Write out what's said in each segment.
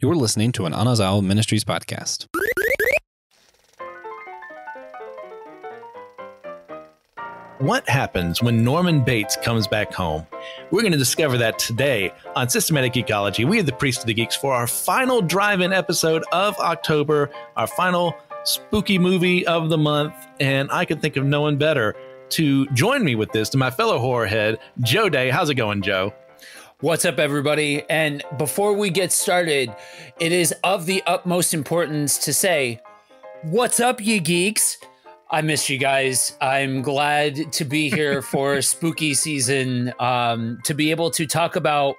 You're listening to an Anazao Ministries podcast. What happens when Norman Bates comes back home? We're going to discover that today on Systematic Geekology. We are the Priest of the Geeks for our final drive-in episode of October, our final spooky movie of the month, and I could think of no one better to join me with this, to my fellow horror head, Joe Day. How's it going, Joe? What's up, everybody? And before we get started, it is of the utmost importance to say, what's up, you geeks? I missed you guys. I'm glad to be here for spooky season, to be able to talk about,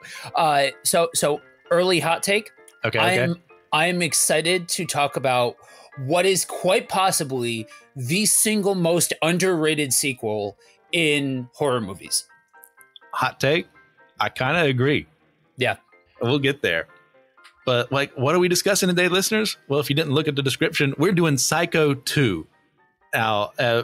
so early hot take. Okay. I'm excited to talk about what is quite possibly the single most underrated sequel in horror movies. Hot take? I kind of agree. Yeah. We'll get there. But, what are we discussing today, listeners? Well, if you didn't look at the description, we're doing Psycho 2. Now, a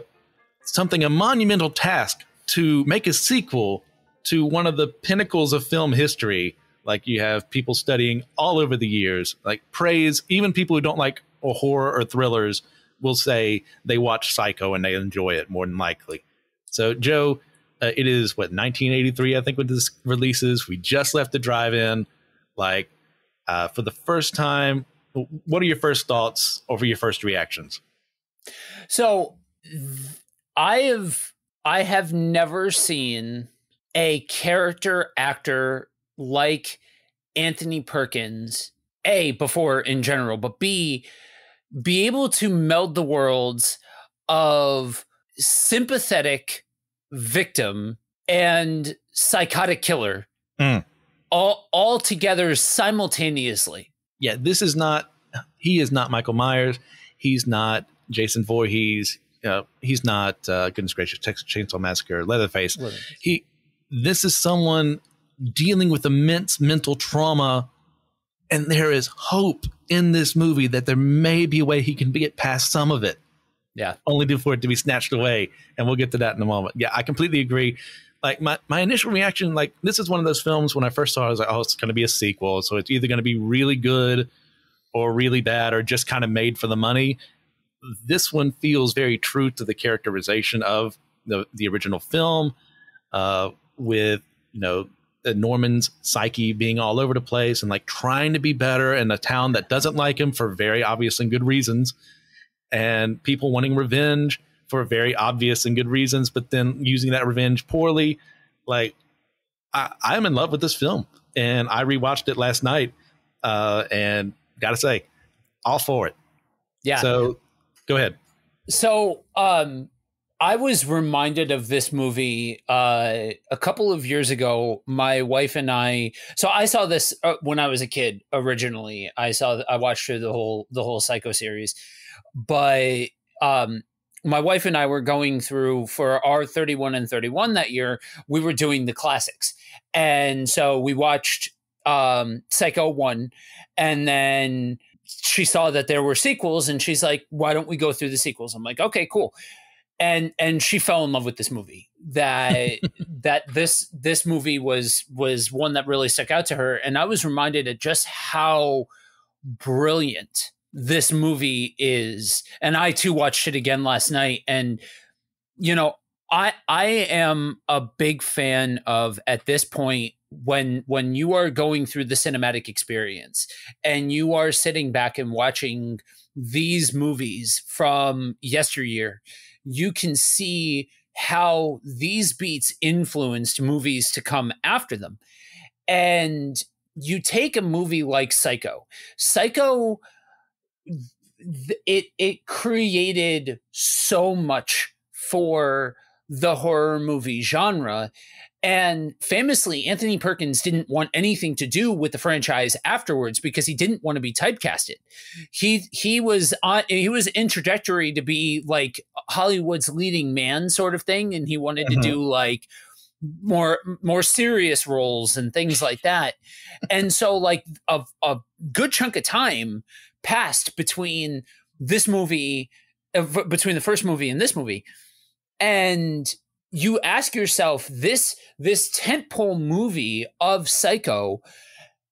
monumental task to make a sequel to one of the pinnacles of film history. Like, you have people studying all over the years, like praise, even people who don't like horror or thrillers will say they watch Psycho and they enjoy it more than likely. So, Joe, it is 1983, I think, when this releases. We just left the drive-in, for the first time. What are your first thoughts or your first reactions? So I have never seen a character actor like Anthony Perkins, A, before in general, but B, be able to meld the worlds of sympathetic victim and psychotic killer all together simultaneously. Yeah, he is not Michael Myers. He's not Jason Voorhees. He's not goodness gracious, Texas Chainsaw Massacre, Leatherface. This is someone dealing with immense mental trauma, and there is hope in this movie that there may be a way he can get past some of it. Yeah. Only for it to be snatched away. And we'll get to that in a moment. Yeah, I completely agree. My initial reaction, this is one of those films when I first saw it, I was like, oh, it's going to be a sequel. So it's either going to be really good or really bad or just kind of made for the money. This one feels very true to the characterization of the original film, with, Norman's psyche being all over the place and trying to be better in a town that doesn't like him for very obvious and good reasons. And people wanting revenge for very obvious and good reasons, but then using that revenge poorly. I'm in love with this film, and I rewatched it last night, and gotta say, all for it. Yeah. So go ahead. So I was reminded of this movie a couple of years ago. My wife and I saw this when I was a kid originally. I watched through the whole Psycho series. But my wife and I were going through for our 31 and 31 that year. We were doing the classics. And so we watched Psycho 1, and then she saw that there were sequels, and she's like, why don't we go through the sequels? I'm like, okay, cool. And she fell in love with this movie. That this movie was one that really stuck out to her. And I was reminded of just how brilliant this movie is. And I too watched it again last night. And, I am a big fan of, at this point, when you are going through the cinematic experience and you are sitting back and watching these movies from yesteryear, you can see how these beats influenced movies to come after them. And you take a movie like Psycho, it created so much for the horror movie genre. And famously, Anthony Perkins didn't want anything to do with the franchise afterwards because he didn't want to be typecasted. He was introductory to be like Hollywood's leading man sort of thing, and he wanted to do more serious roles and things like that. And so a good chunk of time passed between this movie, between the first movie and this movie, and you ask yourself, this tentpole movie of Psycho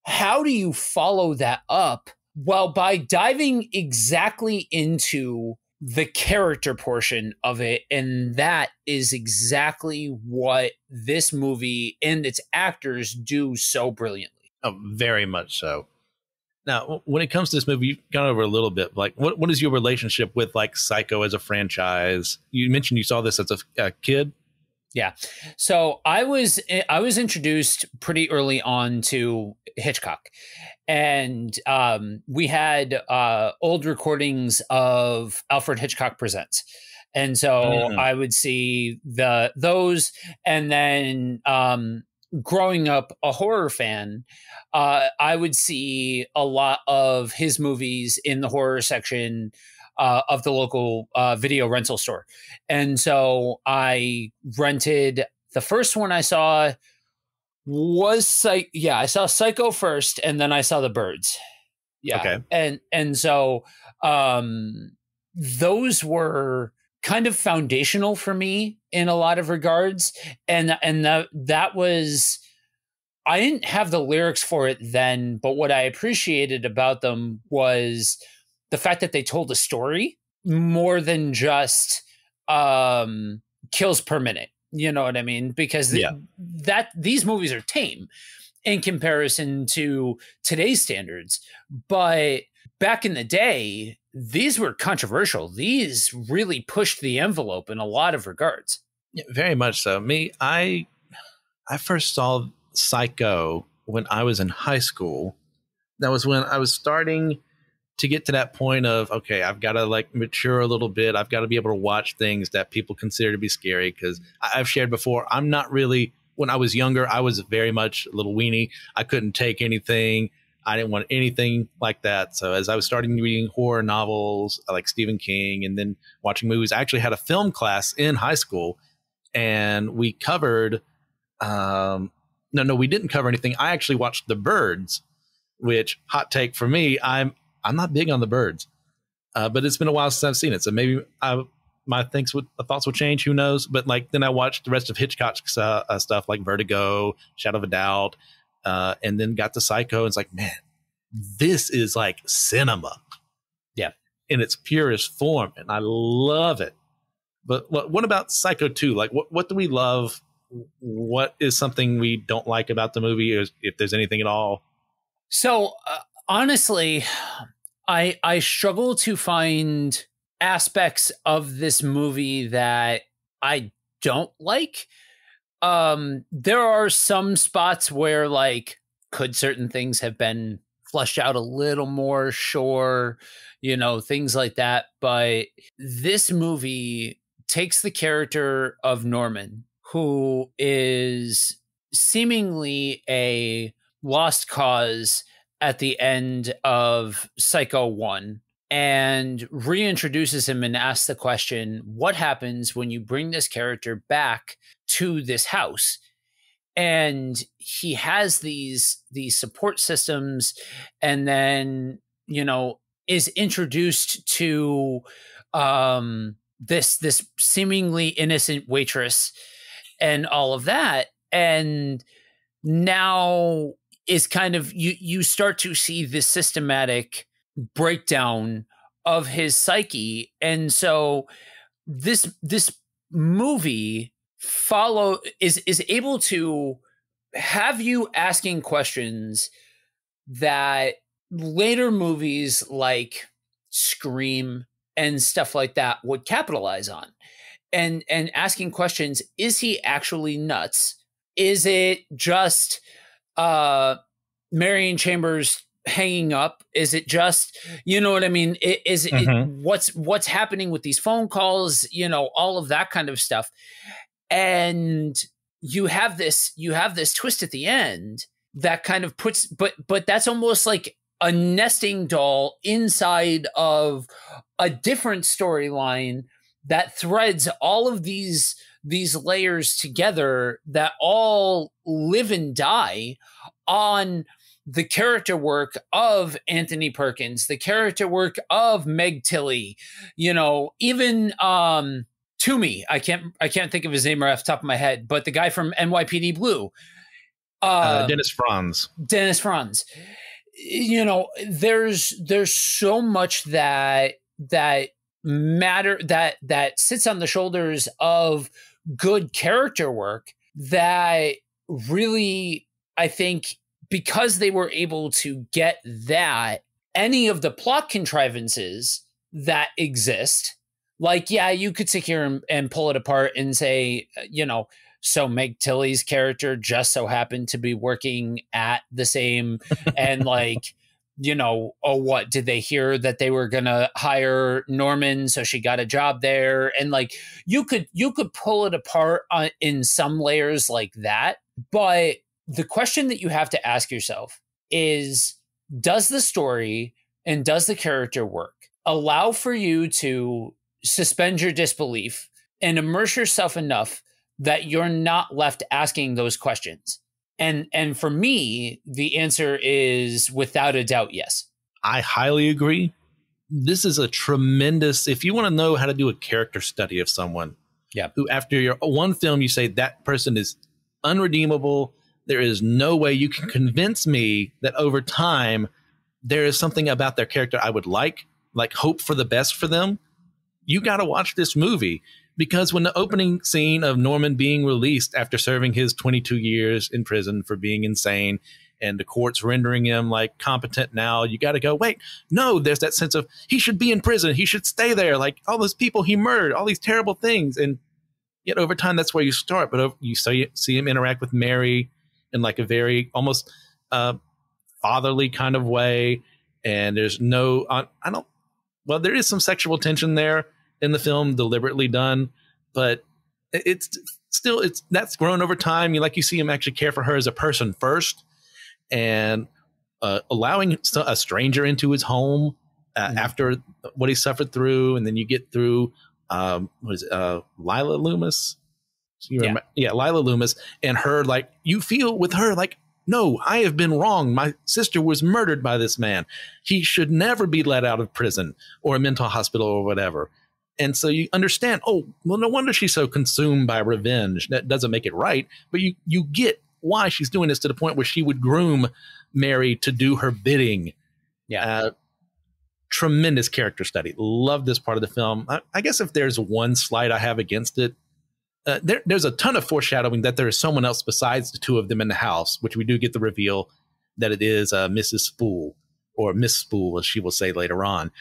how do you follow that up? Well, by diving exactly into the character portion of it. And that is exactly what this movie and its actors do so brilliantly. Oh, very much so. Now, when it comes to this movie, you've gone over a little bit. Like, what is your relationship with like Psycho as a franchise? You mentioned you saw this as a kid. Yeah. So I was introduced pretty early on to Hitchcock, and we had old recordings of Alfred Hitchcock Presents. And so I would see those, and then growing up a horror fan, I would see a lot of his movies in the horror section of the local video rental store. And so I rented, the first one I saw was I saw Psycho first, and then I saw The Birds. Yeah. Okay. And so those were kind of foundational for me in a lot of regards. And that was, I didn't have the lyrics for it then, but what I appreciated about them was the fact that they told a story more than just kills per minute. You know what I mean? Because these movies are tame in comparison to today's standards. But back in the day, these were controversial. These really pushed the envelope in a lot of regards. Yeah, very much so. I first saw Psycho when I was in high school. That was when I was starting to get to that point of, okay, I've got to like mature a little bit. I've got to be able to watch things that people consider to be scary. Because I've shared before, I'm not really, when I was younger, I was very much a little weenie. I couldn't take anything. I didn't want anything like that. So as I was starting reading horror novels like Stephen King and then watching movies, I actually had a film class in high school, and we covered, no, we didn't cover anything. I actually watched The Birds, which, hot take for me, I'm not big on The Birds, but it's been a while since I've seen it. So maybe my thoughts will change. Who knows? But like, then I watched the rest of Hitchcock's stuff like Vertigo, Shadow of a Doubt, and then got to Psycho. And it's like, man, this is like cinema. Yeah. In its purest form. And I love it. But what about Psycho 2? Like, what do we love? What is something we don't like about the movie, or if there's anything at all? So honestly, I struggle to find aspects of this movie that I don't like. There are some spots where, like, could certain things have been fleshed out a little more? Sure, things like that. But this movie takes the character of Norman, who is seemingly a lost cause at the end of Psycho 1, and reintroduces him and asks the question, what happens when you bring this character back to this house? And he has these support systems, and then, is introduced to this seemingly innocent waitress and all of that. And now is kind of, you start to see this systematic breakdown of his psyche. And so this movie is able to have you asking questions that later movies like Scream and stuff like that would capitalize on, and asking questions. Is he actually nuts? Is it just Marion Chambers hanging up? Is it just, you know what I mean? Is it, what's happening with these phone calls? All of that kind of stuff. And you have this twist at the end that kind of puts, but that's almost like a nesting doll inside of a different storyline that threads all of these layers together that all live and die on the character work of Anthony Perkins, the character work of Meg Tilly, even Toomey. I can't think of his name right off the top of my head, but the guy from NYPD Blue. Dennis Franz. Dennis Franz. You know, there's so much that matter that sits on the shoulders of good character work that really, I think, because they were able to get that, any of the plot contrivances that exist, like, yeah, you could sit here and pull it apart and say, you know, so Meg Tilly's character just so happened to be working at the same, and like, you know, oh, what did they hear that they were going to hire Norman, so she got a job there? And like, you could pull it apart in some layers like that. But the question that you have to ask yourself is, does the story and does the character work allow for you to suspend your disbelief and immerse yourself enough that you're not left asking those questions? And for me, the answer is without a doubt, yes. I highly agree. This is a tremendous, if you want to know how to do a character study of someone, who after your one film, you say that person is unredeemable. There is no way you can convince me that over time, there is something about their character I would like hope for the best for them. You got to watch this movie. Because when the opening scene of Norman being released after serving his 22 years in prison for being insane, and the court's rendering him like competent now, you got to go, wait, no, there's that sense of he should be in prison. He should stay there. Like all those people he murdered, all these terrible things. And yet over time, that's where you start. But you see him interact with Mary in like a very almost fatherly kind of way. And there's no, there is some sexual tension there in the film, deliberately done, but it's that's grown over time. You see him actually care for her as a person first, and allowing a stranger into his home after what he suffered through, and then you get through Lila Loomis? Lila Loomis, and her, like, you feel with her like, no, I have been wrong. My sister was murdered by this man. He should never be let out of prison or a mental hospital or whatever. And so you understand, oh, well, no wonder she's so consumed by revenge. That doesn't make it right, but you get why she's doing this, to the point where she would groom Mary to do her bidding. Yeah. Tremendous character study. Love this part of the film. I guess if there's one slight I have against it, there's a ton of foreshadowing that there is someone else besides the two of them in the house, which we do get the reveal that it is Mrs. Spool, or Miss Spool, as she will say later on.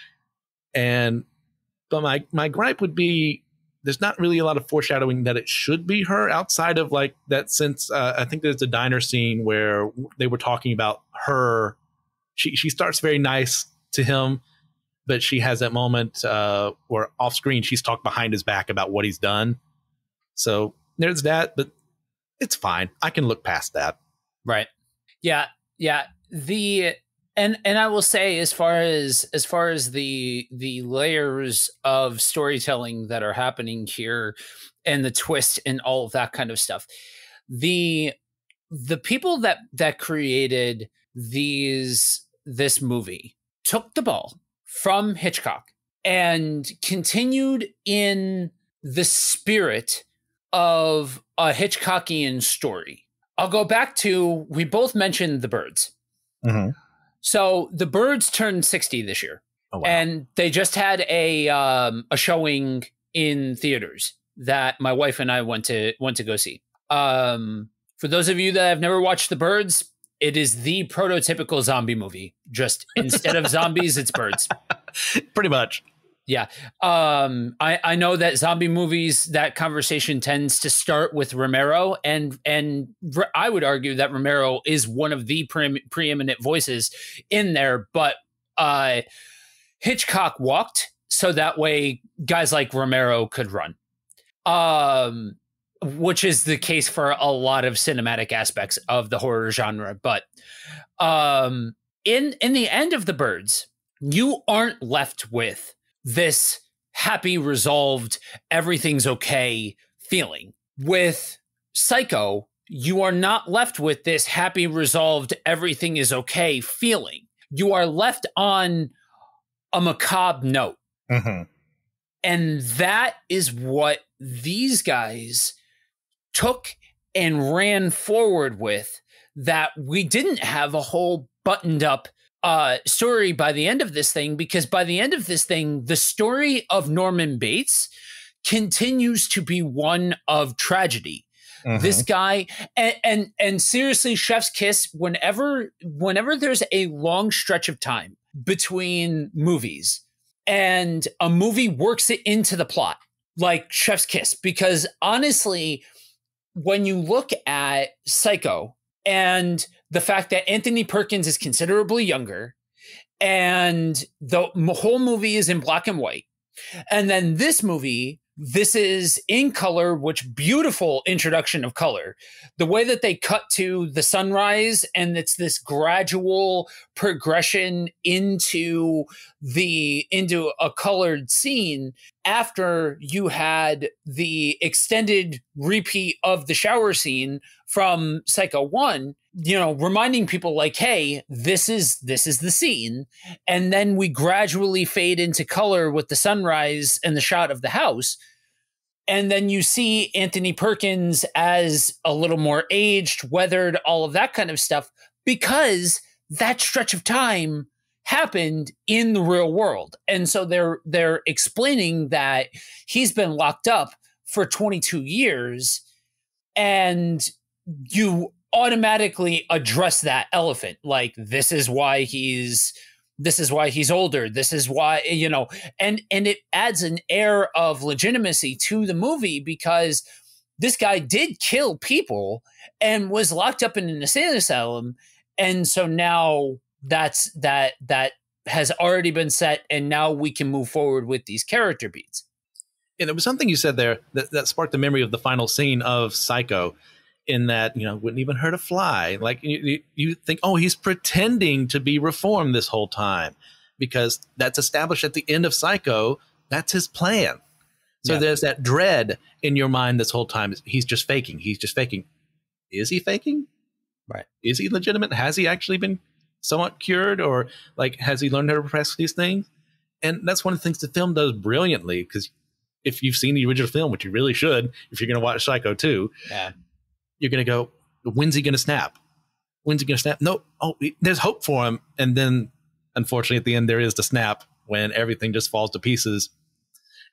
But my gripe would be, there's not really a lot of foreshadowing that it should be her, outside of like that sense. I think there's a diner scene where they were talking about her. She starts very nice to him, but she has that moment where off screen she's talked behind his back about what he's done. So there's that, but it's fine. I can look past that. Right. Yeah. Yeah. And I will say, as far as the layers of storytelling that are happening here, and the twist and all of that kind of stuff, the people that created this movie took the ball from Hitchcock and continued in the spirit of a Hitchcockian story. I'll go back to, we both mentioned The Birds. Mm-hmm. So The Birds turned 60 this year. Oh, wow. And they just had a showing in theaters that my wife and I went to go see. For those of you that have never watched The Birds, it is the prototypical zombie movie. Just instead of zombies, it's birds. Pretty much. Yeah. I know that zombie movies, that conversation tends to start with Romero, and I would argue that Romero is one of the preeminent voices in there, but Hitchcock walked so that way guys like Romero could run, which is the case for a lot of cinematic aspects of the horror genre. But in the end of The Birds, you aren't left with this happy, resolved, everything's okay feeling. With Psycho, you are not left with this happy, resolved, everything is okay feeling. You are left on a macabre note. Mm-hmm. And that is what these guys took and ran forward with that we didn't have a whole buttoned up story by the end of this thing, because by the end of this thing, the story of Norman Bates continues to be one of tragedy. This guy, and seriously, chef's kiss, whenever there's a long stretch of time between movies and a movie works it into the plot, like chef's kiss, because honestly, when you look at Psycho and the fact that Anthony Perkins is considerably younger and the whole movie is in black and white, and then this movie, this is in color, which beautiful introduction of color. The way that they cut to the sunrise and it's this gradual progression into a colored scene after you had the extended repeat of the shower scene from Psycho 1, reminding people like, hey, this is the scene. And then we gradually fade into color with the sunrise and the shot of the house. And then you see Anthony Perkins as a little more aged, weathered, all of that kind of stuff, because that stretch of time happened in the real world. And so they're explaining that he's been locked up for 22 years, and you automatically address that elephant. Like, this is why he's older. This is why, and it adds an air of legitimacy to the movie, because this guy did kill people and was locked up in an insane asylum. And so now that has already been set, and now we can move forward with these character beats. And there was something you said there that sparked the memory of the final scene of Psycho, in that, wouldn't even hurt a fly. Like, you think, oh, he's pretending to be reformed this whole time, because that's established at the end of Psycho. That's his plan. So there's that dread in your mind this whole time. He's just faking. He's just faking. Is he faking? Right. Is he legitimate? Has he actually been somewhat cured? Or like, has he learned how to repress these things? And that's one of the things the film does brilliantly, because if you've seen the original film, which you really should, if you're going to watch Psycho 2, you're going to go, when's he going to snap? When's he going to snap? No. Oh, there's hope for him. And then, unfortunately, at the end, there is the snap when everything just falls to pieces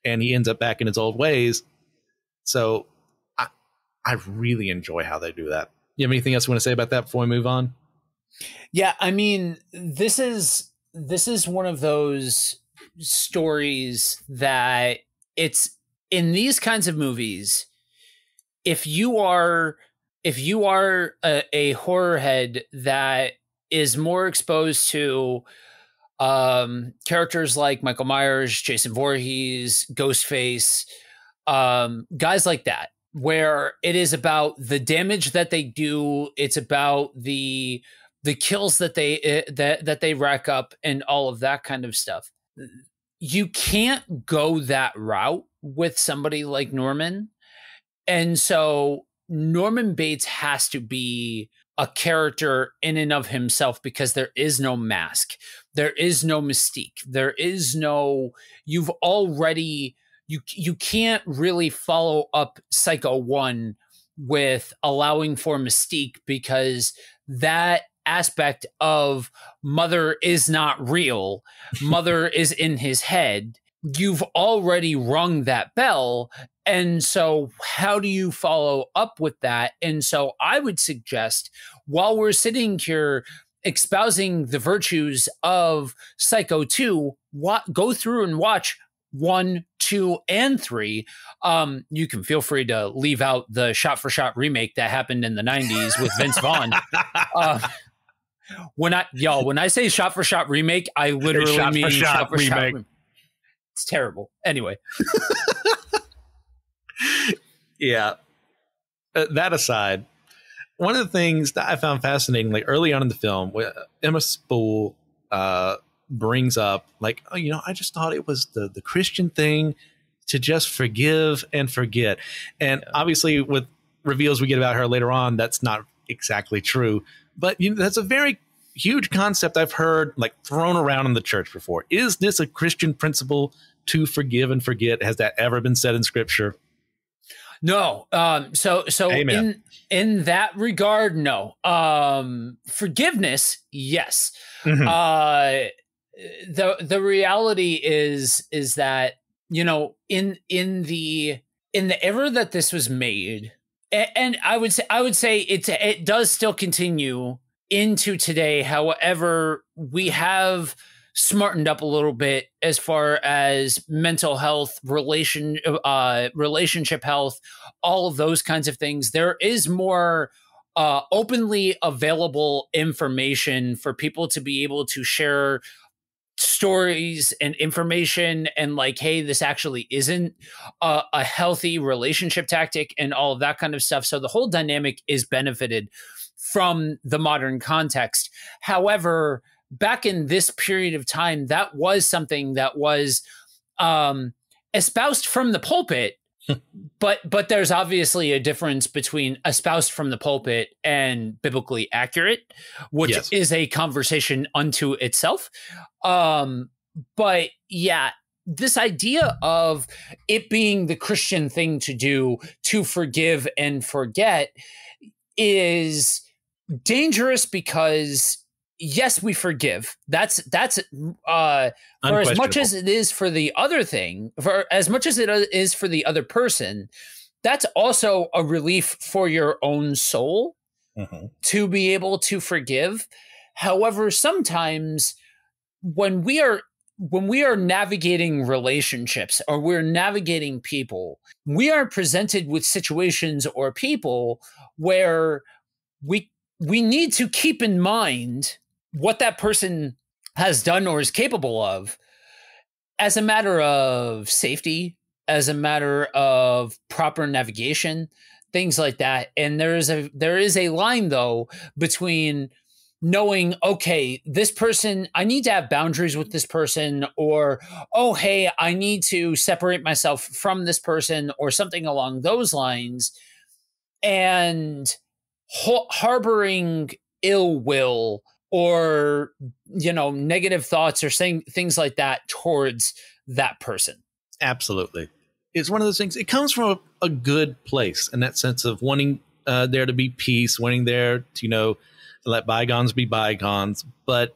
and he ends up back in his old ways. So I really enjoy how they do that. You have anything else you want to say about that before we move on? Yeah, I mean, this is one of those stories that it's in these kinds of movies. If you are a horror head that is more exposed to characters like Michael Myers, Jason Voorhees, Ghostface, guys like that, where it is about the damage that they do, it's about the kills that they rack up and all of that kind of stuff. You can't go that route with somebody like Norman. And so Norman Bates has to be a character in and of himself, because there is no mask. There is no mystique. There is no, you can't really follow up Psycho 1 with allowing for mystique, because that aspect of Mother is not real. Mother is in his head. You've already rung that bell. And so how do you follow up with that? And so I would suggest, while we're sitting here espousing the virtues of Psycho 2, go through and watch 1, 2, and 3. You can feel free to leave out the shot-for-shot remake that happened in the 90s with Vince Vaughn. When I say shot-for-shot remake, I literally mean shot-for-shot remake. It's terrible. Anyway. Yeah. That aside, one of the things that I found fascinating, like early on in the film, Emma Spool brings up, like, oh, I just thought it was the Christian thing to just forgive and forget. And obviously with reveals we get about her later on, that's not exactly true. But that's a very huge concept I've heard like thrown around in the church before. Is this a Christian principle to forgive and forget? Has that ever been said in scripture? No. So Amen. in that regard, no. Forgiveness, yes. Mhm. The reality is that, you know, in the era that this was made, and I would say it does still continue into today. However, we have smartened up a little bit as far as mental health, relationship health, all of those kinds of things. There is more openly available information for people to be able to share stories and information, and like, hey, this actually isn't a healthy relationship tactic and all of that kind of stuff. So the whole dynamic is benefited from the modern context. However, back in this period of time, that was something that was espoused from the pulpit. But there's obviously a difference between espoused from the pulpit and biblically accurate, which Yes. is a conversation unto itself. But yeah, this idea of it being the Christian thing to do to forgive and forget is dangerous, because yes, we forgive. That's for as much as it is for the other thing, for as much as it is for the other person, that's also a relief for your own soul to be able to forgive. However, sometimes when we are navigating relationships, or we're navigating people, we are presented with situations or people where we need to keep in mind what that person has done or is capable of, as a matter of safety, as a matter of proper navigation, things like that. And there is a line, though, between knowing, okay, this person, I need to have boundaries with this person, or, oh, hey, I need to separate myself from this person, or something along those lines, and harboring ill will, or, you know, negative thoughts, or saying things like that towards that person. Absolutely. It's one of those things. It comes from a good place, in that sense of wanting there to be peace, wanting there to, you know, let bygones be bygones. But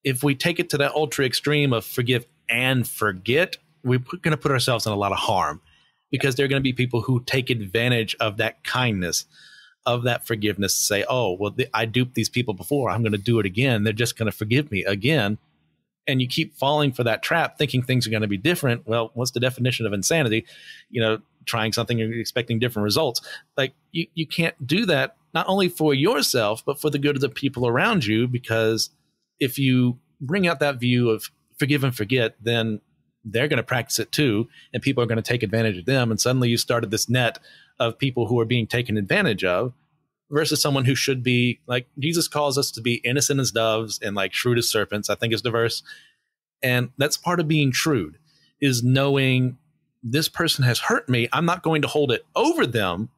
if we take it to that ultra extreme of forgive and forget, we're going to put ourselves in a lot of harm, because there are going to be people who take advantage of that kindness, of that forgiveness, to say, oh, well, I duped these people before, I'm going to do it again. They're just going to forgive me again. And you keep falling for that trap, thinking things are going to be different. Well, what's the definition of insanity? You know, trying something and expecting different results. Like, you can't do that, not only for yourself, but for the good of the people around you. Because if you bring out that view of forgive and forget, then they're going to practice it too, and people are going to take advantage of them. And suddenly you started this net of people who are being taken advantage of, versus someone who should be, like, Jesus calls us to be innocent as doves and like shrewd as serpents, I think is the verse. And that's part of being shrewd, is knowing this person has hurt me. I'm not going to hold it over them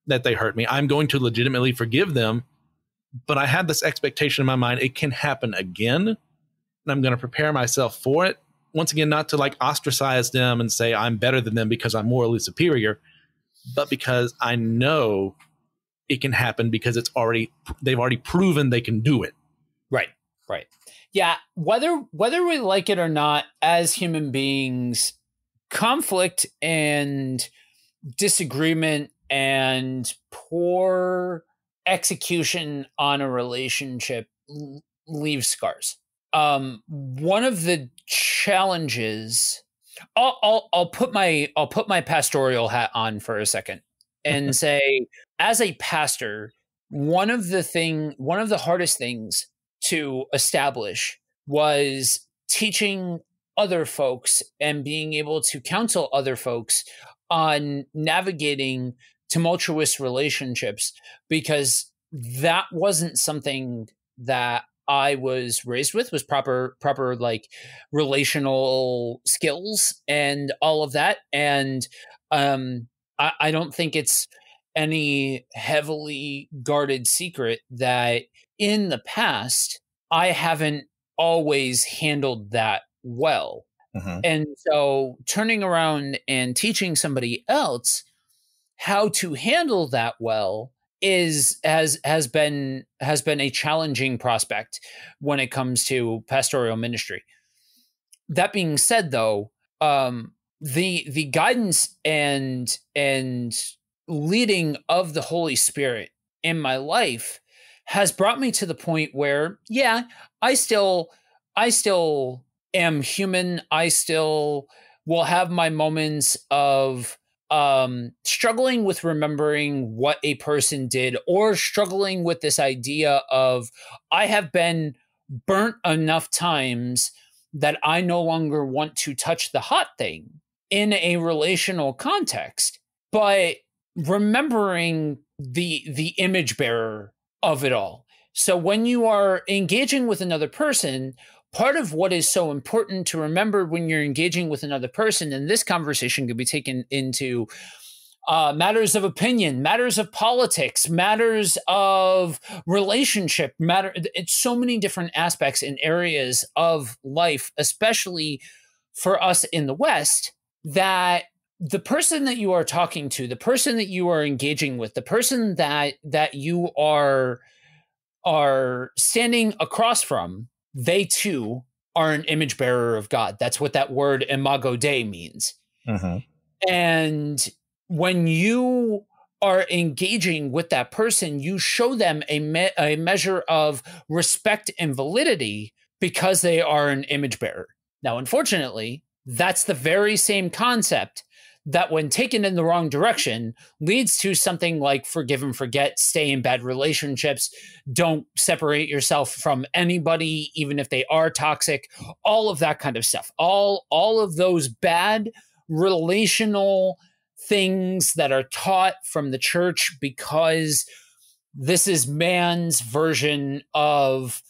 that they hurt me. I'm going to legitimately forgive them. But I have this expectation in my mind, it can happen again. And I'm going to prepare myself for it. Once again, not to like ostracize them and say I'm better than them because I'm morally superior, but because I know it can happen, because they've already proven they can do it. Right. Yeah. Whether we like it or not, as human beings, conflict and disagreement and poor execution on a relationship leaves scars. One of the challenges, I'll put my pastoral hat on for a second and say, as a pastor, one of the hardest things to establish was teaching other folks and being able to counsel other folks on navigating tumultuous relationships, because that wasn't something that I was raised with, was proper like relational skills and all of that. And I don't think it's any heavily guarded secret that in the past, I haven't always handled that well. And so turning around and teaching somebody else how to handle that well has been a challenging prospect when it comes to pastoral ministry. That being said, though, the guidance and leading of the Holy Spirit in my life has brought me to the point where, yeah, I still am human. I still will have my moments of struggling with remembering what a person did, or struggling with this idea of I have been burnt enough times that I no longer want to touch the hot thing in a relational context, but remembering the image bearer of it all. So when you are engaging with another person, part of what is so important to remember when you're engaging with another person, and this conversation could be taken into matters of opinion, matters of politics, matters of relationship, it's so many different aspects and areas of life, especially for us in the West, that the person that you are talking to, the person that you are engaging with, the person that you are standing across from, they too are an image bearer of God. That's what that word imago Dei means. Mm-hmm. And when you are engaging with that person, you show them a measure of respect and validity because they are an image bearer. Now, unfortunately, that's the very same concept that, when taken in the wrong direction, leads to something like forgive and forget, stay in bad relationships, don't separate yourself from anybody, even if they are toxic, all of that kind of stuff. All of those bad relational things that are taught from the church, because this is man's version of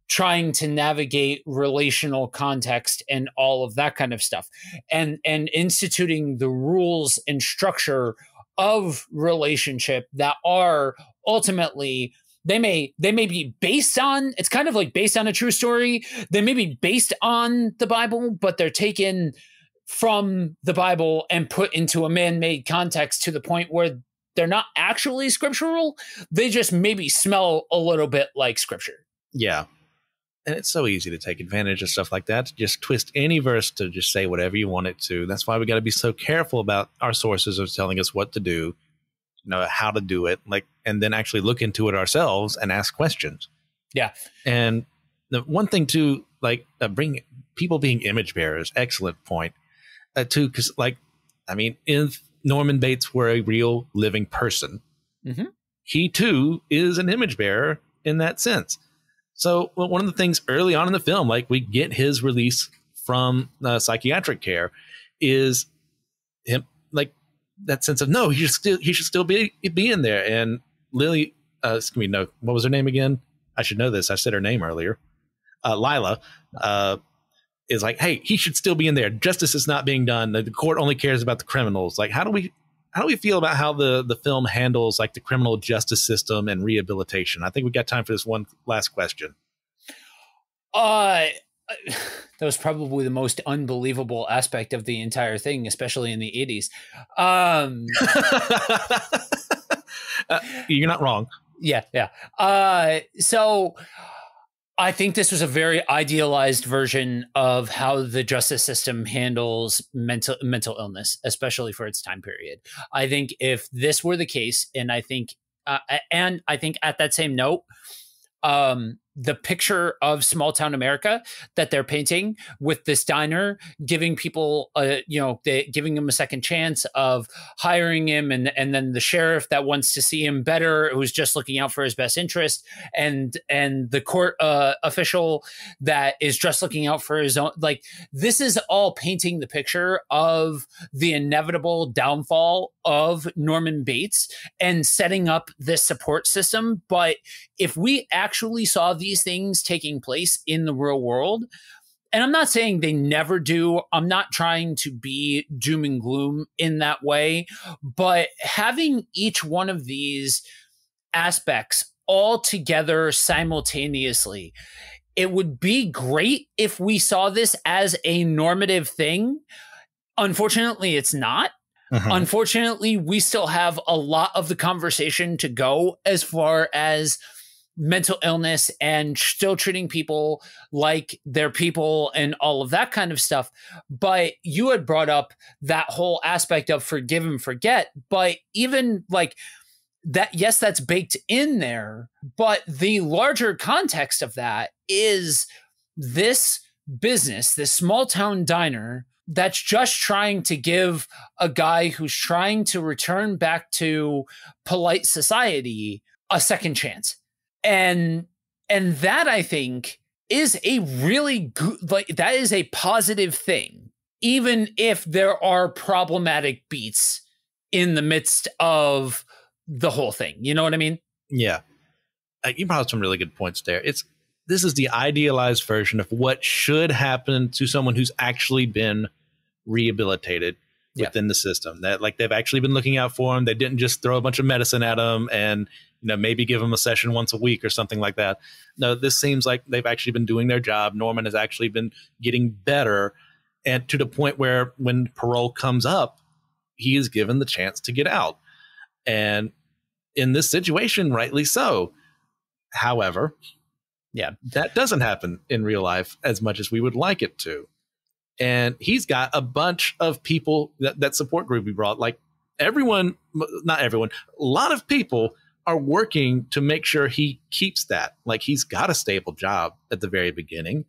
trying to navigate relational context and all of that kind of stuff, and instituting the rules and structure of relationship that are ultimately, they may be based on, it's kind of like based on a true story. They may be based on the Bible, but they're taken from the Bible and put into a man-made context to the point where they're not actually scriptural. They just maybe smell a little bit like scripture. Yeah. And it's so easy to take advantage of stuff like that, to just twist any verse to just say whatever you want it to. That's why we got to be so careful about our sources of telling us what to do, how to do it, and then actually look into it ourselves and ask questions. Yeah. And the one thing too, bring people being image bearers, excellent point too, because if Norman Bates were a real living person, mm-hmm. he too is an image bearer in that sense. So one of the things early on in the film, we get his release from psychiatric care, is him, that sense of, no, he should still be in there. And Lily, what was her name again? I should know this. I said her name earlier. Lila is like, hey, he should still be in there. Justice is not being done. The court only cares about the criminals. How do we feel about how the film handles the criminal justice system and rehabilitation? I think we got time for this one last question. That was probably the most unbelievable aspect of the entire thing, especially in the 80s. You're not wrong. Yeah. So I think this was a very idealized version of how the justice system handles mental illness, especially for its time period. I think if this were the case, and I think at that same note, the picture of small town America that they're painting with this diner, giving people, giving him a second chance of hiring him, and then the sheriff that wants to see him better, who's just looking out for his best interest, and the court official that is just looking out for his own. This is all painting the picture of the inevitable downfall of Norman Bates and setting up this support system. But if we actually saw these things taking place in the real world, and I'm not saying they never do, I'm not trying to be doom and gloom in that way, but having each one of these aspects all together simultaneously, it would be great if we saw this as a normative thing. Unfortunately, it's not. Unfortunately, we still have a lot of the conversation to go as far as mental illness and still treating people like they're people and all of that kind of stuff. But you had brought up that whole aspect of forgive and forget. But even like that, yes, that's baked in there. But the larger context of that is this business, this small town diner that's just trying to give a guy who's trying to return back to polite society a second chance. And that, I think, is a really good, like, that is a positive thing, even if there are problematic beats in the midst of the whole thing. You know what I mean? Yeah. You brought up some really good points there. This is the idealized version of what should happen to someone who's actually been rehabilitated within the system, that like they've actually been looking out for them. They didn't just throw a bunch of medicine at them and, maybe give them a session once a week or something like that. No, this seems like they've actually been doing their job. Norman has actually been getting better, and to the point where when parole comes up, he is given the chance to get out. And in this situation, rightly so. However, that doesn't happen in real life as much as we would like it to. And he's got a bunch of people, that support group we brought, like not everyone, a lot of people are working to make sure he keeps that. Like, he's got a stable job at the very beginning.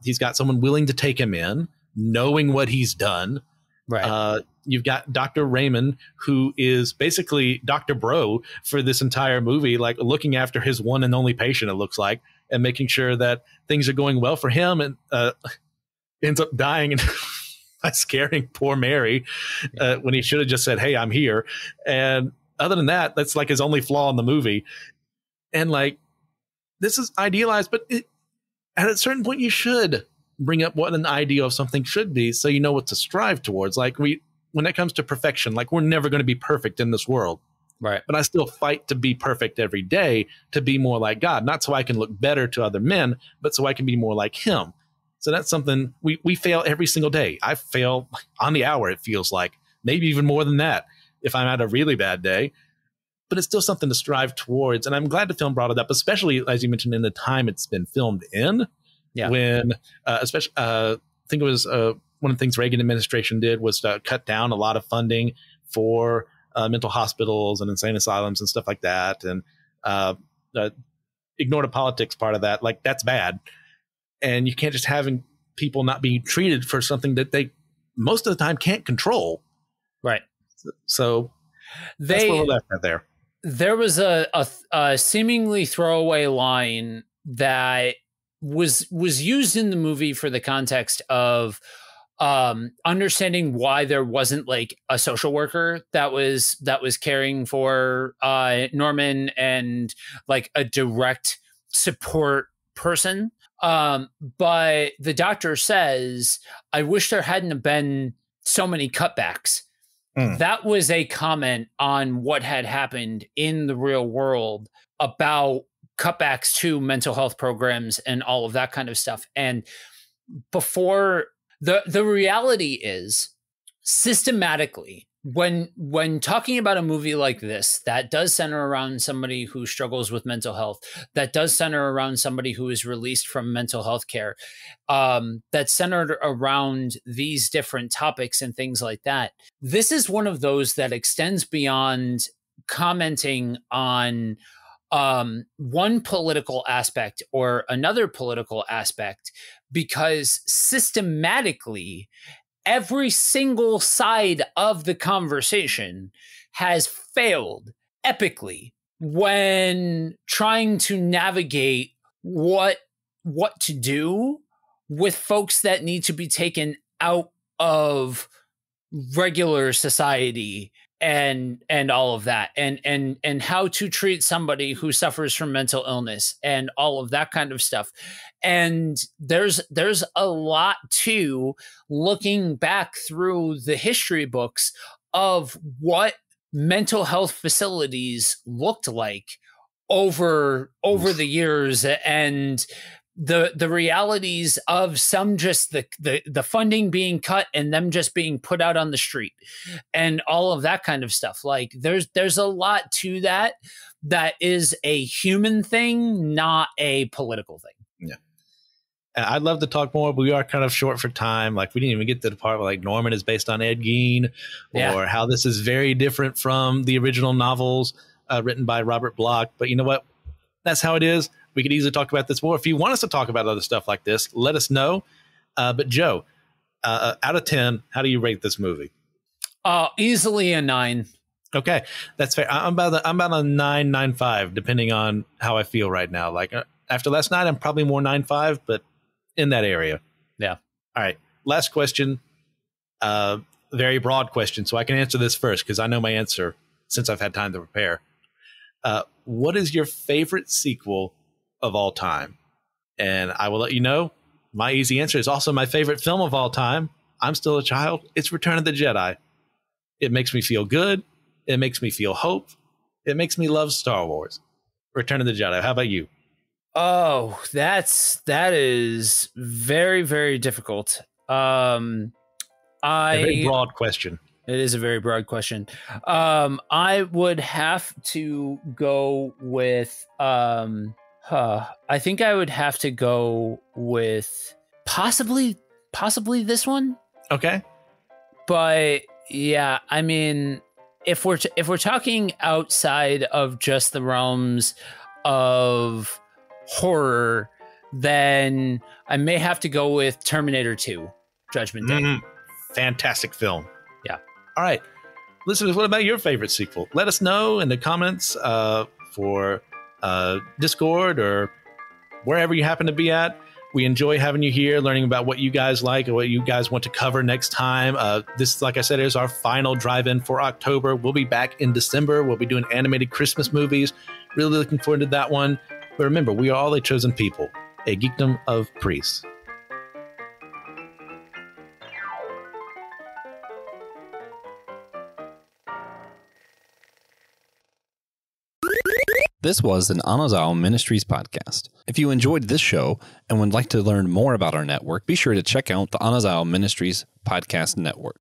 He's got someone willing to take him in, knowing what he's done. Right. You've got Dr. Raymond, who is basically Dr. Bro for this entire movie, like looking after his one and only patient, it looks like, and making sure that things are going well for him, and ends up dying by scaring poor Mary when he should have just said, "Hey, I'm here." And other than that, that's like his only flaw in the movie. And like, this is idealized, but at a certain point, you should bring up what an ideal of something should be, so you know what to strive towards. Like, when it comes to perfection, like, we're never going to be perfect in this world. Right. But I still fight to be perfect every day, to be more like God, not so I can look better to other men, but so I can be more like him. So that's something we fail every single day. I fail on the hour, it feels like, maybe even more than that if I'm at a really bad day. But it's still something to strive towards. And I'm glad the film brought it up, especially, as you mentioned, in the time it's been filmed in. Yeah. When, especially, I think it was one of the things Reagan administration did was to cut down a lot of funding for mental hospitals and insane asylums and stuff like that. And ignore the politics part of that. Like, that's bad. And you can't just having people not being treated for something that they most of the time can't control. Right. So that's where we're left at there. There was a seemingly throwaway line that was used in the movie for the context of understanding why there wasn't like a social worker that was caring for Norman and like a direct support person. But the doctor says, "I wish there hadn't have been so many cutbacks." That was a comment on what had happened in the real world about cutbacks to mental health programs and all of that kind of stuff. And before the reality is, systematically, when talking about a movie like this that does center around somebody who struggles with mental health, that does center around somebody who is released from mental health care, that's centered around these different topics and things like that, this is one of those that extends beyond commenting on one political aspect or another political aspect, because systematically every single side of the conversation has failed epically when trying to navigate what to do with folks that need to be taken out of regular society and all of that, and how to treat somebody who suffers from mental illness and all of that kind of stuff. And there's a lot to looking back through the history books of what mental health facilities looked like over the years, and the realities of some just the funding being cut and them just being put out on the street and all of that kind of stuff. Like there's a lot to that is a human thing, not a political thing. Yeah. I'd love to talk more, but we are kind of short for time. Like we didn't even get to the part where like Norman is based on Ed Gein, or how this is very different from the original novels written by Robert Bloch. But you know what? That's how it is. We could easily talk about this more. If you want us to talk about other stuff like this, let us know. But Joe, out of 10, how do you rate this movie? Easily a 9. Okay, that's fair. I'm about a 9.95, depending on how I feel right now. Like after last night, I'm probably more 9.5, but in that area. Yeah. All right. Last question. Very broad question, so I can answer this first because I know my answer since I've had time to prepare. What is your favorite sequel of all time? And I will let you know, my easy answer is also my favorite film of all time. I'm still a child. It's Return of the Jedi. It makes me feel good. It makes me feel hope. It makes me love Star Wars. Return of the Jedi. How about you? Oh, that is very, very difficult. A very broad question. It is a very broad question. I would have to go with I think I would have to go with possibly this one. Okay. But yeah, I mean, if we're talking outside of just the realms of horror, then I may have to go with Terminator 2, Judgment Day. Fantastic film. Yeah. All right. Listeners, what about your favorite sequel? Let us know in the comments for Discord or wherever you happen to be at. We enjoy having you here, learning about what you guys like and what you guys want to cover next time. This, like I said, is our final drive-in for October. We'll be back in December. We'll be doing animated Christmas movies. Really looking forward to that one. But remember, we are all a chosen people, a geekdom of priests. This was an Anazao Ministries podcast. If you enjoyed this show and would like to learn more about our network, be sure to check out the Anazao Ministries Podcast Network.